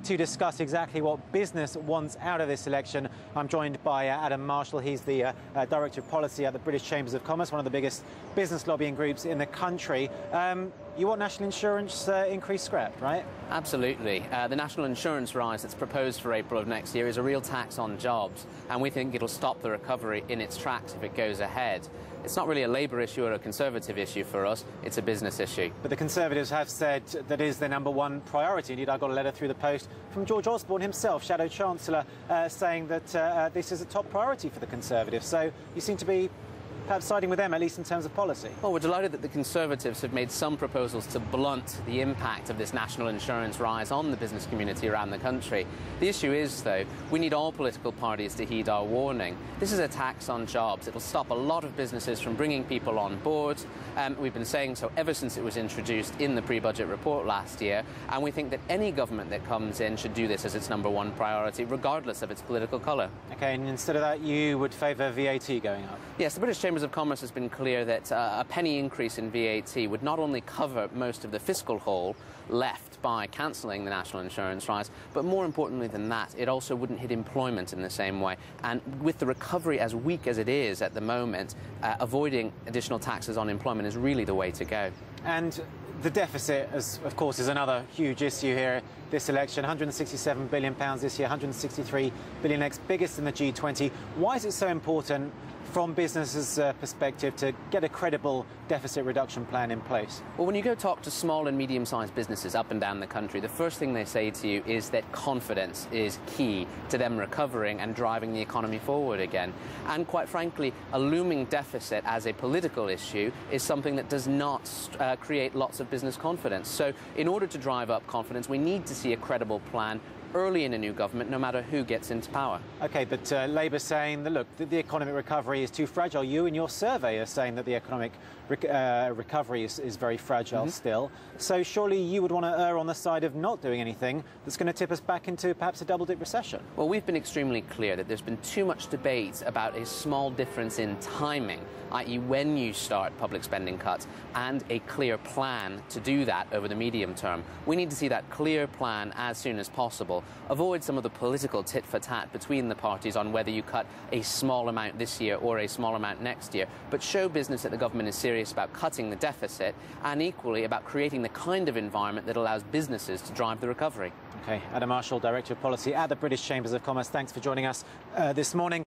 to discuss exactly what business wants out of this election, I'm joined by Adam Marshall. He's the Director of Policy at the British Chambers of Commerce, one of the biggest business lobbying groups in the country. You want national insurance increase scrapped, right? Absolutely. The national insurance rise that's proposed for April of next year is a real tax on jobs, and we think it'll stop the recovery in its tracks if it goes ahead. It's not really a Labour issue or a Conservative issue for us, it's a business issue. But the Conservatives have said that is their #1 priority. Indeed, I got a letter through the post from George Osborne himself, Shadow Chancellor, saying that this is a top priority for the Conservatives. So you seem to be perhaps siding with them, at least in terms of policy. Well, we're delighted that the Conservatives have made some proposals to blunt the impact of this national insurance rise on the business community around the country. The issue is, though, we need all political parties to heed our warning. This is a tax on jobs. It'll stop a lot of businesses from bringing people on board. We've been saying so ever since it was introduced in the pre-budget report last year, and we think that any government that comes in should do this as its #1 priority, regardless of its political colour. OK, and instead of that, you would favour VAT going up? Yes, the British Chambers of Commerce has been clear that a penny increase in VAT would not only cover most of the fiscal hole left by cancelling the national insurance rise, but more importantly than that, it also wouldn't hit employment in the same way. And with the recovery as weak as it is at the moment, avoiding additional taxes on employment is really the way to go. And the deficit, of course, is another huge issue here this election. £167 billion this year, £163 billion next, biggest in the G20. Why is it so important from businesses' perspective to get a credible deficit reduction plan in place? Well, when you go talk to small and medium-sized businesses up and down the country, the first thing they say to you is that confidence is key to them recovering and driving the economy forward again. And quite frankly, a looming deficit as a political issue is something that does not create lots of business confidence. So in order to drive up confidence, we need to see a credible plan early in a new government, no matter who gets into power. OK, but Labour saying that, look, the economic recovery is too fragile. You in your survey are saying that the economic recovery is very fragile still. So surely you would want to err on the side of not doing anything that's going to tip us back into perhaps a double-dip recession. Well, we've been extremely clear that there's been too much debate about a small difference in timing, i.e. when you start public spending cuts, and a clear plan to do that over the medium term. We need to see that clear plan as soon as possible. Avoid some of the political tit-for-tat between the parties on whether you cut a small amount this year or a small amount next year, but show business that the government is serious about cutting the deficit and equally about creating the kind of environment that allows businesses to drive the recovery. OK, Adam Marshall, Director of Policy at the British Chambers of Commerce, thanks for joining us this morning.